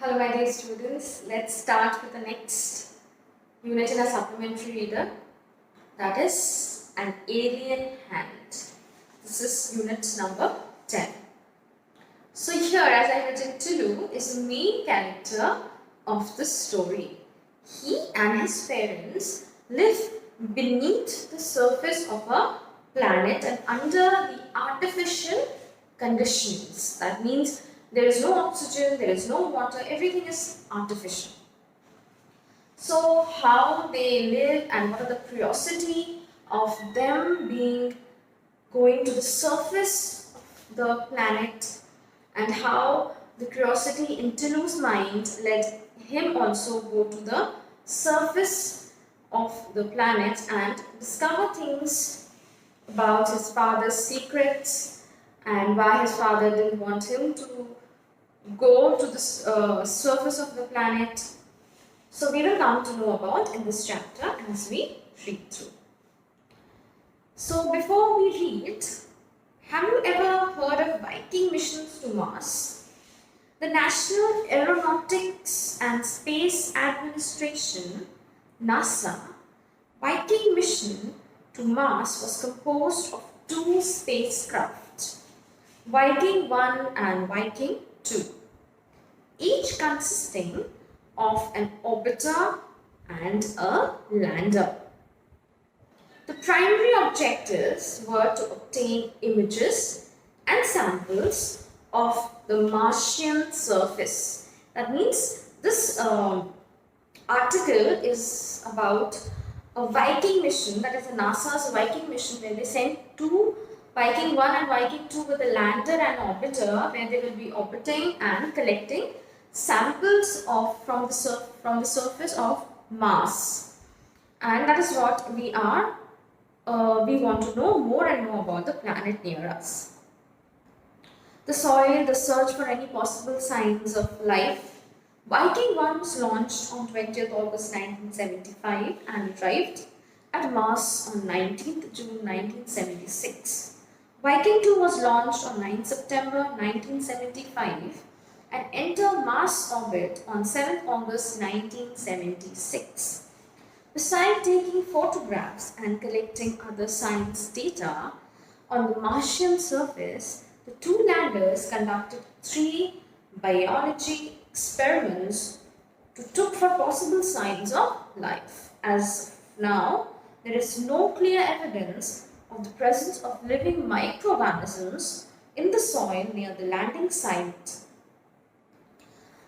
Hello my dear students, let's start with the next unit in our supplementary reader, that is an alien hand. This is unit number 10. So here, as I mentioned, Tilu is the main character of the story. He and his parents live beneath the surface of a planet and under the artificial conditions. That means there is no oxygen, there is no water, everything is artificial. So how they live and what are the curiosity of them going to the surface of the planet, and how the curiosity in Tilu's mind led him also go to the surface of the planet and discover things about his father's secrets and why his father didn't want him to go to the surface of the planet. So we will come to know about in this chapter as we read through. So before we read, have you ever heard of Viking missions to Mars? The National Aeronautics and Space Administration, NASA, Viking mission to Mars was composed of two spacecraft, Viking 1 and Viking 2, each consisting of an orbiter and a lander. The primary objectives were to obtain images and samples of the Martian surface. That means this article is about a Viking mission, that is a NASA's Viking mission, where they sent two Viking 1 and Viking 2 with a lander and orbiter, where they will be orbiting and collecting samples from the surface of Mars. And that is what we want to know more and more about the planet near us. The soil, the search for any possible signs of life. Viking 1 was launched on 20th August 1975 and arrived at Mars on 19th June 1976. Viking 2 was launched on 9 September 1975 and entered Mars orbit on 7th August 1976. Besides taking photographs and collecting other science data on the Martian surface, the two landers conducted 3 biology experiments to look for possible signs of life. As of now, there is no clear evidence of the presence of living microorganisms in the soil near the landing site.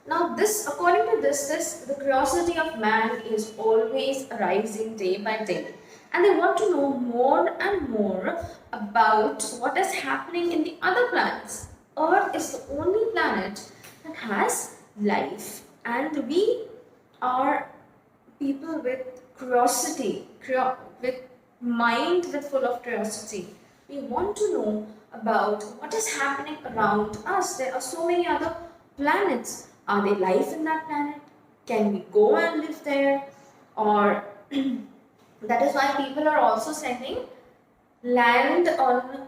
Now according to this, the curiosity of man is always arising day by day, and they want to know more and more about what is happening in the other planets. Earth is the only planet that has life, and we are people with curiosity, with mind full of curiosity. We want to know about what is happening around us. There are so many other planets. Are there life in that planet? Can we go and live there? Or that is why people are also sending land on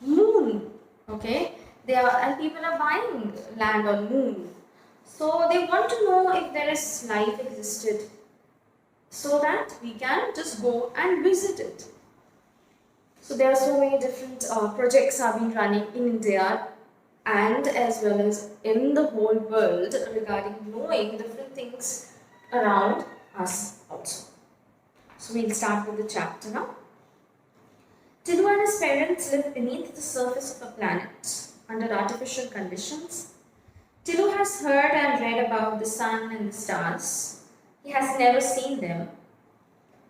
moon. Okay, and people are buying land on moon. So they want to know if there is life existed, so that we can just go and visit it. So there are so many different projects have been running in India and as well as in the whole world regarding knowing different things around us also. So we'll start with the chapter now. Tilu and his parents live beneath the surface of a planet under artificial conditions. Tilu has heard and read about the sun and the stars. He has never seen them.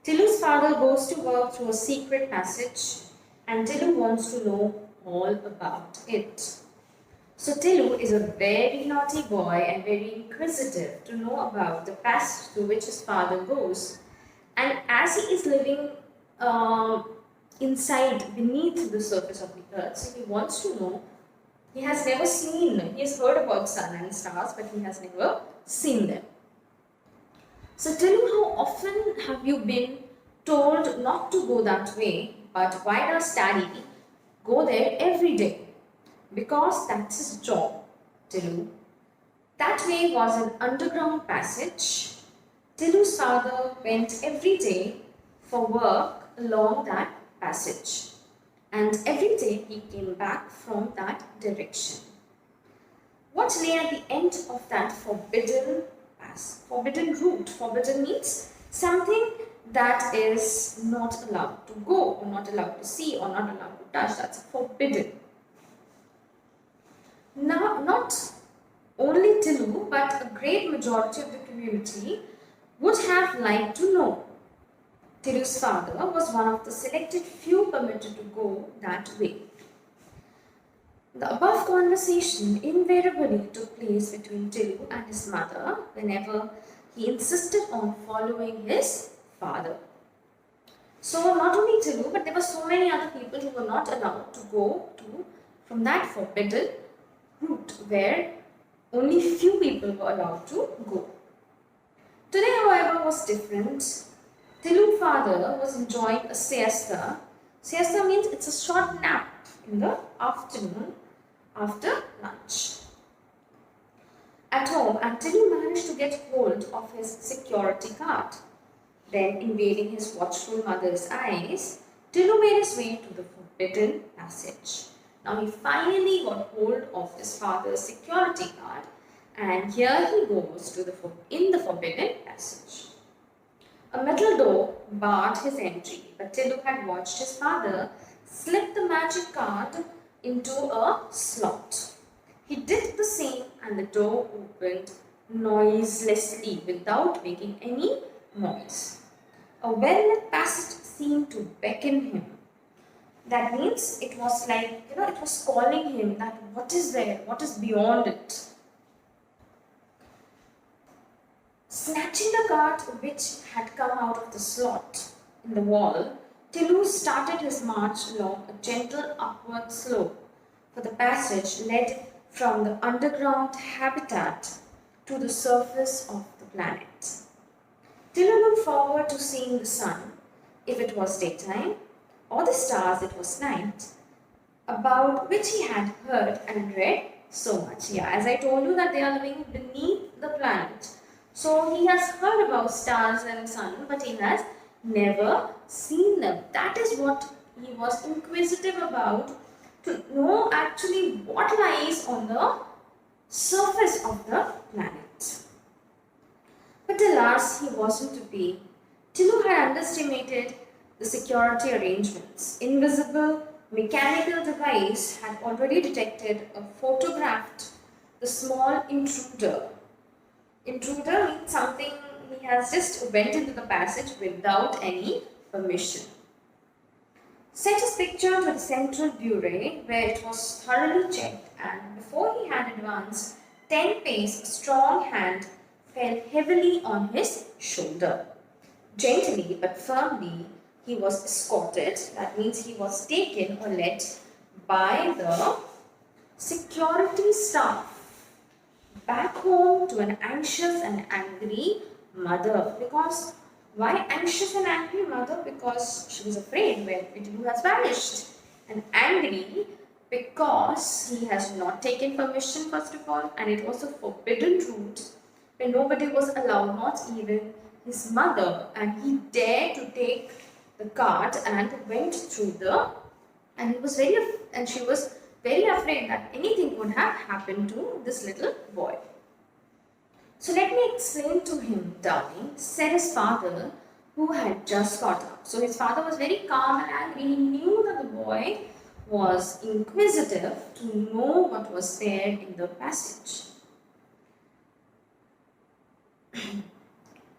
Tilu's father goes to work through a secret passage, and Tilu wants to know all about it. So Tilu is a very naughty boy and very inquisitive to know about the passage through which his father goes. And as he is living inside, beneath the surface of the earth, so he wants to know. He has never seen, he has heard about sun and stars, but he has never seen them. So Tilu, how often have you been told not to go that way, but why does Daddy go there every day? Because that's his job, Tilu. That way was an underground passage. Tilu's father went every day for work along that passage, and every day he came back from that direction. What lay at the end of that forbidden route? Forbidden means something that is not allowed to go, or not allowed to see, or not allowed to touch. That's forbidden. Now, not only Tilu, but a great majority of the community would have liked to know. Tilu's father was one of the selected few permitted to go that way. The above conversation invariably took place between Tilu and his mother whenever he insisted on following his father. So not only Tilu, but there were so many other people who were not allowed to go from that forbidden route where only few people were allowed to go. Today, however, was different. Tilu's father was enjoying a siesta. Siesta means it's a short nap in the afternoon after lunch at home, and Tilu managed to get hold of his security card. Then, invading his watchful mother's eyes, Tilu made his way to the forbidden passage. Now he finally got hold of his father's security card, and here he goes in the forbidden passage. A metal door barred his entry, but Tilu had watched his father slip the magic card into a slot. He did the same, and the door opened noiselessly without making any noise. A well-lit passage seemed to beckon him. That means it was like, it was calling him that what is there, what is beyond it. Snatching the card which had come out of the slot in the wall, Tilu started his march along a gentle upward slope, for the passage led from the underground habitat to the surface of the planet. Tilu looked forward to seeing the sun, if it was daytime, or the stars, it was night, about which he had heard and read so much. Yeah, as I told you that they are living beneath the planet. So he has heard about stars and sun, but he has never seen them. That is what he was inquisitive about, to know actually what lies on the surface of the planet. But alas, he wasn't to be. Tilu had underestimated the security arrangements. Invisible mechanical device had already detected and photographed the small intruder. Intruder means something he has just went into the passage without any permission. Set his picture to the central bureau where it was thoroughly checked, and before he had advanced 10 paces, a strong hand fell heavily on his shoulder. Gently but firmly, he was escorted, that means he was taken or led by the security staff back home to an anxious and angry mother. Because why anxious and angry mother? Because she was afraid where Tilu has vanished. And angry because he has not taken permission first of all, and it was a forbidden route where nobody was allowed, not even his mother, and he dared to take the cart and went through and she was very afraid that anything would have happened to this little boy. So let me explain to him, darling, said his father, who had just got up. So his father was very calm and angry. He knew that the boy was inquisitive to know what was there in the passage.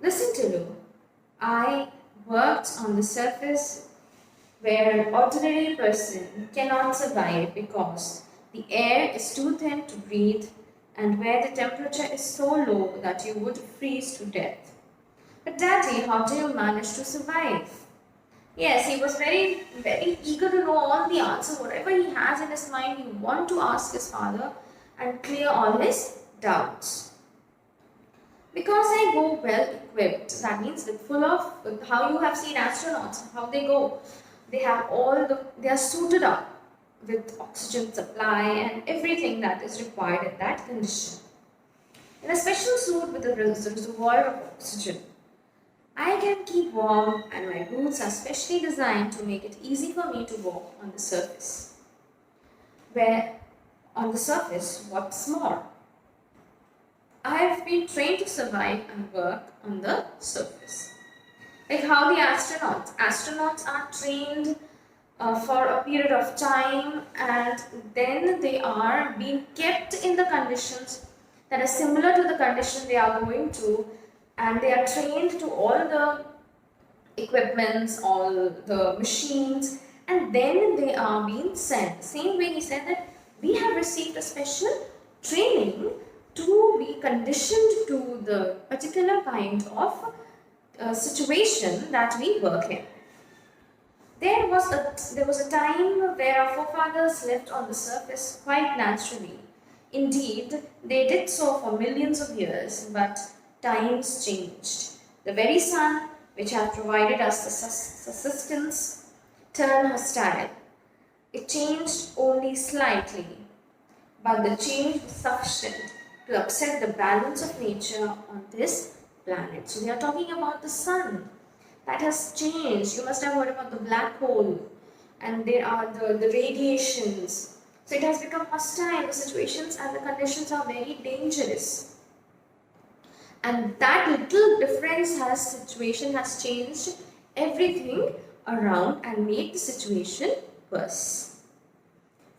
Listen, Tilu, I worked on the surface where an ordinary person cannot survive because the air is too thin to breathe and where the temperature is so low that you would freeze to death. But Daddy, how do you manage to survive? Yes, he was very, very eager to know all the answers. Whatever he has in his mind, he wants to ask his father and clear all his doubts. Because I go well equipped, that means with how you have seen astronauts, how they go. They are suited up with oxygen supply and everything that is required in that condition. in a special suit with a reservoir of oxygen. I can keep warm and my boots are specially designed to make it easy for me to walk on the surface. Where on the surface, what's more? I have been trained to survive and work on the surface. Like how the astronauts are trained for a period of time, and then they are being kept in the conditions that are similar to the condition they are going to, and they are trained to all the equipments, all the machines, and then they are being sent. Same way he said that we have received a special training to be conditioned to the particular kind of situation that we work in. There was a time where our forefathers lived on the surface quite naturally. Indeed, they did so for millions of years, but times changed. The very sun, which had provided us the sustenance, turned hostile. It changed only slightly, but the change was sufficient to upset the balance of nature on this planet. So they are talking about the sun that has changed. You must have heard about the black hole, and there are the radiations. So it has become hostile, the situations and the conditions are very dangerous. And that little situation has changed everything around and made the situation worse.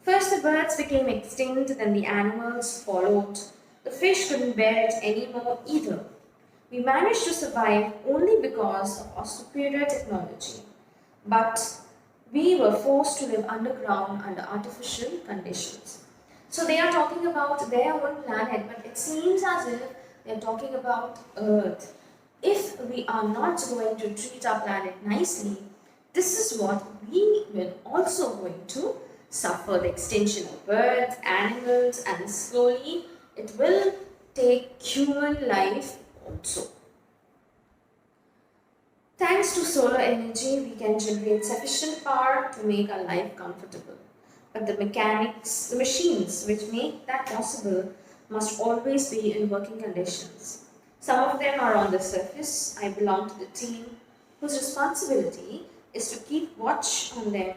First the birds became extinct, then the animals followed. The fish couldn't bear it anymore either. We managed to survive only because of our superior technology. But we were forced to live underground under artificial conditions. So they are talking about their own planet, but it seems as if they are talking about Earth. If we are not going to treat our planet nicely, this is what we will also going to suffer: the extinction of birds, animals, and slowly it will take human life also. Thanks to solar energy, we can generate sufficient power to make our life comfortable. But the machines which make that possible must always be in working conditions. Some of them are on the surface. I belong to the team whose responsibility is to keep watch on them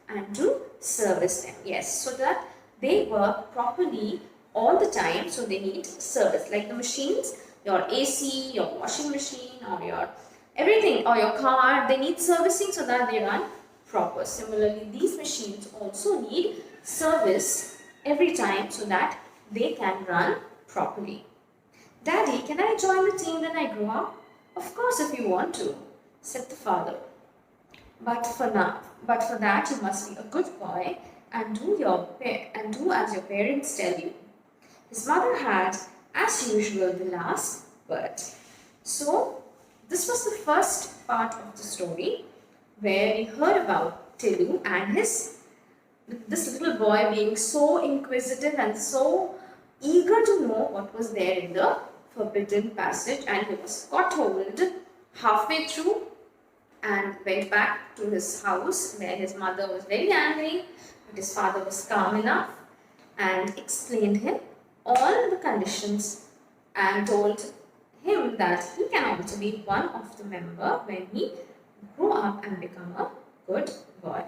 and to service them. Yes, so that they work properly all the time, so they need service. Like the machines, your AC, your washing machine, or your everything, or your car, they need servicing so that they run proper. Similarly, these machines also need service every time so that they can run properly. Daddy, can I join the team when I grow up? Of course, if you want to, said the father. But for that you must be a good boy and do as your parents tell you. His mother had, as usual, the last word. So this was the first part of the story where we heard about Tilu and this little boy being so inquisitive and so eager to know what was there in the forbidden passage, and he was caught hold halfway through and went back to his house where his mother was very angry, but his father was calm enough and explained him all the conditions and told him that he can also be one of the member when he grow up and become a good boy.